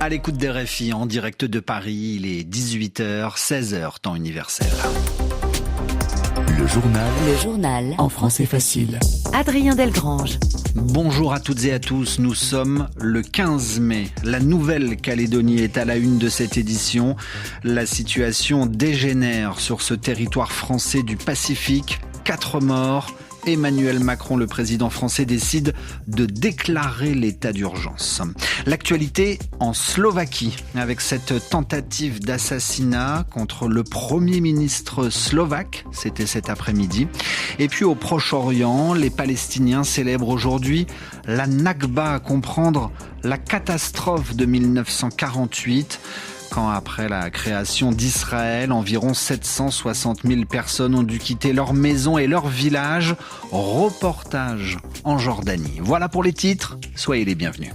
À l'écoute des RFI en direct de Paris, il est 18h, 16h, temps universel. Le journal en français facile. Adrien Delgrange. Bonjour à toutes et à tous, nous sommes le 15 mai. La Nouvelle-Calédonie est à la une de cette édition. La situation dégénère sur ce territoire français du Pacifique. 4 morts. Emmanuel Macron, le président français, décide de déclarer l'état d'urgence. L'actualité en Slovaquie, avec cette tentative d'assassinat contre le Premier ministre slovaque, c'était cet après-midi. Et puis au Proche-Orient, les Palestiniens célèbrent aujourd'hui la Nakba, à comprendre la catastrophe de 1948. Quand après la création d'Israël, environ 760 000 personnes ont dû quitter leur maison et leur village. Reportage en Jordanie. Voilà pour les titres, soyez les bienvenus.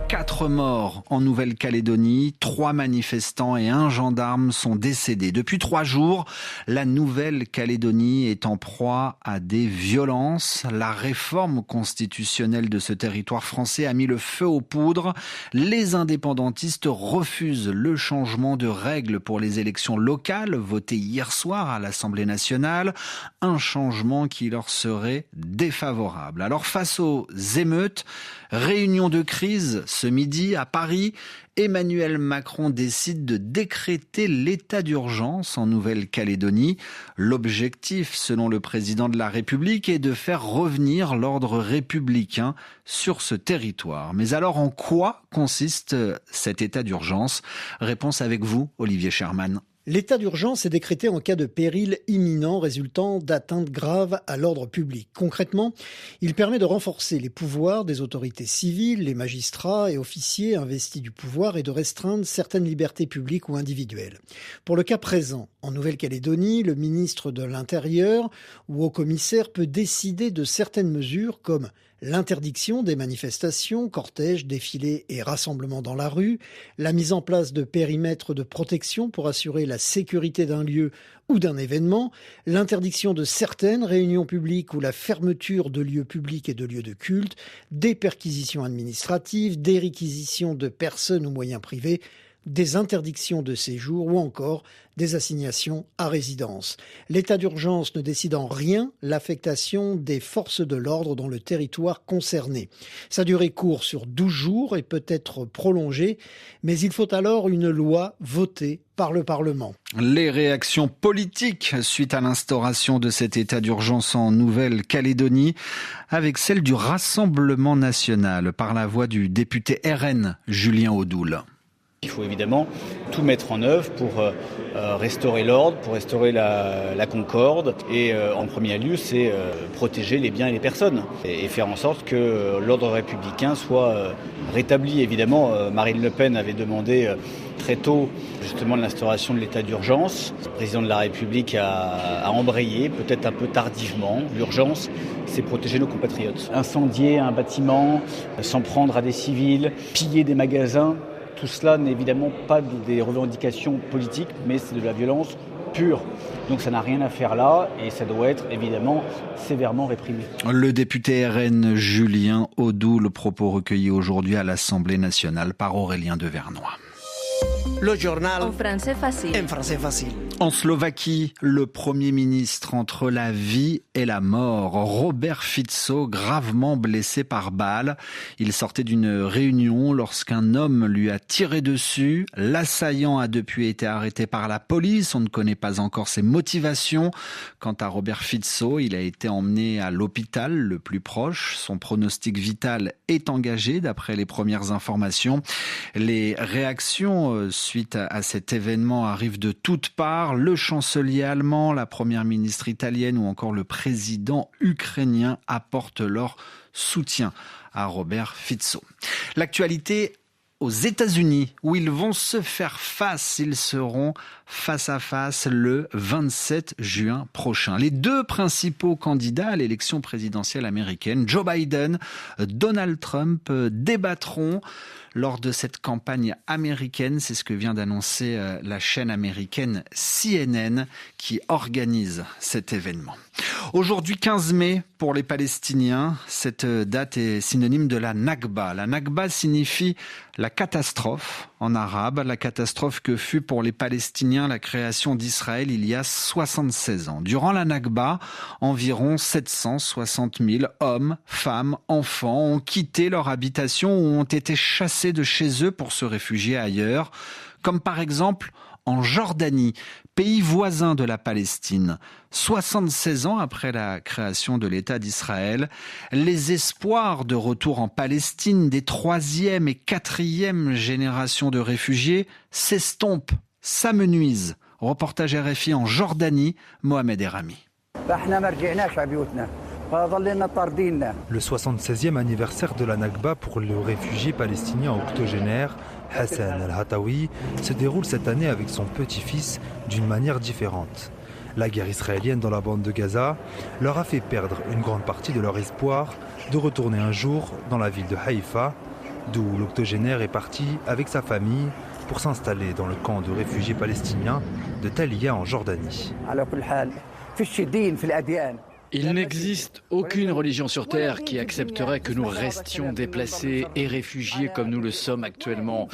4 morts en Nouvelle-Calédonie, 3 manifestants et 1 gendarme sont décédés. Depuis 3 jours, la Nouvelle-Calédonie est en proie à des violences. La réforme constitutionnelle de ce territoire français a mis le feu aux poudres. Les indépendantistes refusent le changement de règles pour les élections locales votées hier soir à l'Assemblée nationale. Un changement qui leur serait défavorable. Alors face aux émeutes, réunion de crise ce midi à Paris, Emmanuel Macron décide de décréter l'état d'urgence en Nouvelle-Calédonie. L'objectif, selon le président de la République, est de faire revenir l'ordre républicain sur ce territoire. Mais alors, en quoi consiste cet état d'urgence ? Réponse avec vous, Olivier Sherman. L'état d'urgence est décrété en cas de péril imminent résultant d'atteintes graves à l'ordre public. Concrètement, il permet de renforcer les pouvoirs des autorités civiles, les magistrats et officiers investis du pouvoir et de restreindre certaines libertés publiques ou individuelles. Pour le cas présent, en Nouvelle-Calédonie, le ministre de l'Intérieur ou haut-commissaire peut décider de certaines mesures comme l'interdiction des manifestations, cortèges, défilés et rassemblements dans la rue, la mise en place de périmètres de protection pour assurer la sécurité d'un lieu ou d'un événement, l'interdiction de certaines réunions publiques ou la fermeture de lieux publics et de lieux de culte, des perquisitions administratives, des réquisitions de personnes ou moyens privés, des interdictions de séjour ou encore des assignations à résidence. L'état d'urgence ne décide en rien l'affectation des forces de l'ordre dans le territoire concerné. Sa durée court sur 12 jours et peut être prolongée, mais il faut alors une loi votée par le Parlement. Les réactions politiques suite à l'instauration de cet état d'urgence en Nouvelle-Calédonie, avec celle du Rassemblement national par la voix du député RN Julien Audoul. Il faut évidemment tout mettre en œuvre pour restaurer l'ordre, pour restaurer la concorde. Et en premier lieu, c'est protéger les biens et les personnes et faire en sorte que l'ordre républicain soit rétabli. Évidemment, Marine Le Pen avait demandé très tôt justement l'instauration de l'état d'urgence. Le président de la République a embrayé, peut-être un peu tardivement. L'urgence, c'est protéger nos compatriotes. Incendier un bâtiment, s'en prendre à des civils, piller des magasins. Tout cela n'est évidemment pas des revendications politiques, mais c'est de la violence pure. Donc ça n'a rien à faire là et ça doit être évidemment sévèrement réprimé. Le député RN Julien Audoul, propos recueillis aujourd'hui à l'Assemblée nationale par Aurélien Devernois. Le journal En français facile. en français facile. En Slovaquie, le Premier ministre entre la vie et la mort. Robert Fico, gravement blessé par balle. Il sortait d'une réunion lorsqu'un homme lui a tiré dessus. L'assaillant a depuis été arrêté par la police. On ne connaît pas encore ses motivations. Quant à Robert Fico, il a été emmené à l'hôpital le plus proche. Son pronostic vital est engagé d'après les premières informations. Les réactions suite à cet événement arrivent de toutes parts. Le chancelier allemand, la première ministre italienne ou encore le président ukrainien apportent leur soutien à Robert Fico. L'actualité aux États-Unis, où ils vont se faire face. Ils seront face à face le 27 juin prochain. Les deux principaux candidats à l'élection présidentielle américaine, Joe Biden, Donald Trump, débattront lors de cette campagne américaine. C'est ce que vient d'annoncer la chaîne américaine CNN qui organise cet événement. Aujourd'hui 15 mai pour les Palestiniens, cette date est synonyme de la Nakba. La Nakba signifie la catastrophe en arabe, la catastrophe que fut pour les Palestiniens la création d'Israël il y a 76 ans. Durant la Nakba, environ 760 000 hommes, femmes, enfants ont quitté leur habitation ou ont été chassés de chez eux pour se réfugier ailleurs, comme par exemple en Jordanie, pays voisin de la Palestine. 76 ans après la création de l'État d'Israël, les espoirs de retour en Palestine des 3e et 4e générations de réfugiés s'estompent, s'amenuisent. Reportage RFI en Jordanie, Mohamed Erami. Le 76e anniversaire de la Nakba pour le réfugié palestinien octogénaire Hassan al-Hatawi se déroule cette année avec son petit-fils d'une manière différente. La guerre israélienne dans la bande de Gaza leur a fait perdre une grande partie de leur espoir de retourner un jour dans la ville de Haïfa, d'où l'octogénaire est parti avec sa famille pour s'installer dans le camp de réfugiés palestiniens de Taliya en Jordanie. Il n'existe aucune religion sur Terre qui accepterait que nous restions déplacés et réfugiés comme nous le sommes actuellement.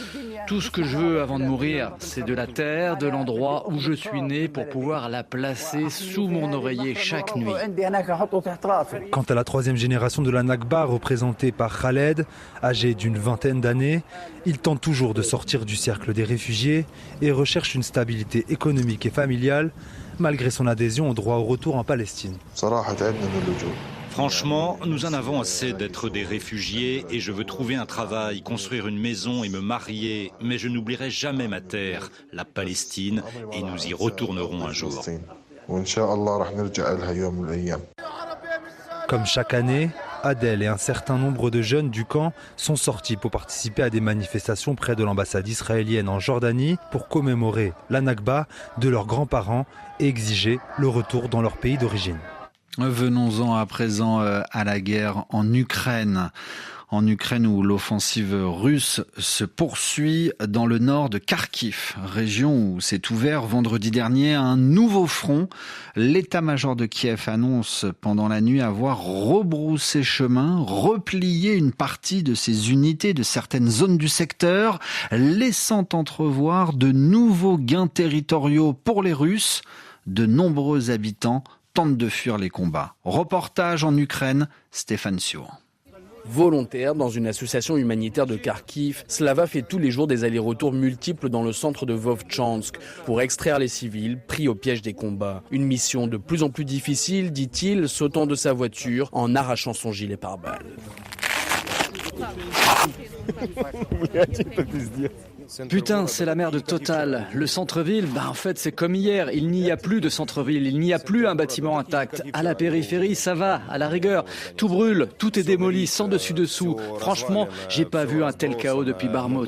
Tout ce que je veux avant de mourir, c'est de la terre, de l'endroit où je suis né pour pouvoir la placer sous mon oreiller chaque nuit. Quant à la 3e génération de la Nakba, représentée par Khaled, âgé d'une 20aine d'années, il tente toujours de sortir du cercle des réfugiés et recherche une stabilité économique et familiale, malgré son adhésion au droit au retour en Palestine. Franchement, nous en avons assez d'être des réfugiés et je veux trouver un travail, construire une maison et me marier. Mais je n'oublierai jamais ma terre, la Palestine, et nous y retournerons un jour. Comme chaque année, Adel et un certain nombre de jeunes du camp sont sortis pour participer à des manifestations près de l'ambassade israélienne en Jordanie pour commémorer la Nakba de leurs grands-parents et exiger le retour dans leur pays d'origine. Venons-en à présent à la guerre en Ukraine. En Ukraine où l'offensive russe se poursuit dans le nord de Kharkiv, région où s'est ouvert vendredi dernier un nouveau front. L'état-major de Kiev annonce pendant la nuit avoir rebroussé chemin, replié une partie de ses unités de certaines zones du secteur, laissant entrevoir de nouveaux gains territoriaux pour les Russes. De nombreux habitants tentent de fuir les combats. Reportage en Ukraine, Stéphane Siour. Volontaire dans une association humanitaire de Kharkiv, Slava fait tous les jours des allers-retours multiples dans le centre de Vovchansk pour extraire les civils pris au piège des combats. Une mission de plus en plus difficile, dit-il, sautant de sa voiture en arrachant son gilet pare-balles. Putain, c'est la merde totale. Le centre-ville, en fait, c'est comme hier. Il n'y a plus de centre-ville, il n'y a plus un bâtiment intact. À la périphérie, ça va, à la rigueur. Tout brûle, tout est démoli, sans dessus-dessous. Franchement, j'ai pas vu un tel chaos depuis Barmout.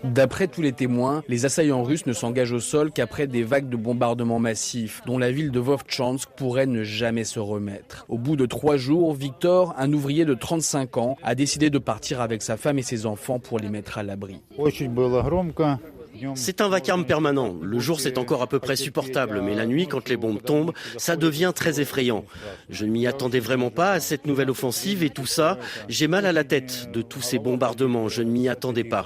D'après tous les témoins, les assaillants russes ne s'engagent au sol qu'après des vagues de bombardements massifs, dont la ville de Vovchansk pourrait ne jamais se remettre. Au bout de 3 jours, Victor, un ouvrier de 35 ans, a décidé de partir avec sa femme et ses enfants pour les mettre à l'abri. C'est un vacarme permanent. Le jour, c'est encore à peu près supportable, mais la nuit, quand les bombes tombent, ça devient très effrayant. Je ne m'y attendais vraiment pas à cette nouvelle offensive et tout ça. J'ai mal à la tête de tous ces bombardements. Je ne m'y attendais pas.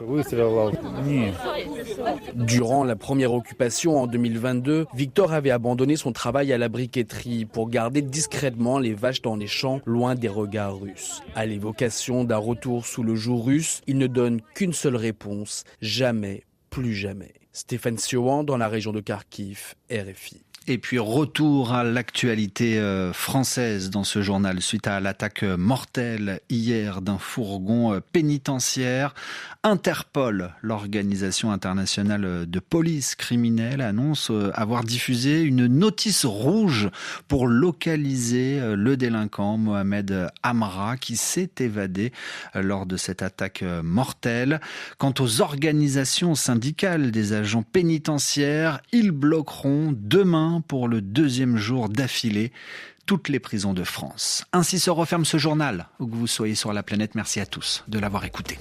Durant la première occupation en 2022, Victor avait abandonné son travail à la briqueterie pour garder discrètement les vaches dans les champs, loin des regards russes. À l'évocation d'un retour sous le joug russe, il ne donne qu'une seule réponse, jamais. Plus jamais. Stéphane Siour dans la région de Kharkiv, RFI. Et puis retour à l'actualité française dans ce journal suite à l'attaque mortelle hier d'un fourgon pénitentiaire. Interpol, l'organisation internationale de police criminelle, annonce avoir diffusé une notice rouge pour localiser le délinquant Mohamed Amra qui s'est évadé lors de cette attaque mortelle. Quant aux organisations syndicales des agents pénitentiaires, ils bloqueront demain pour le 2e jour d'affilée toutes les prisons de France. Ainsi se referme ce journal. Où que vous soyez sur la planète, merci à tous de l'avoir écouté.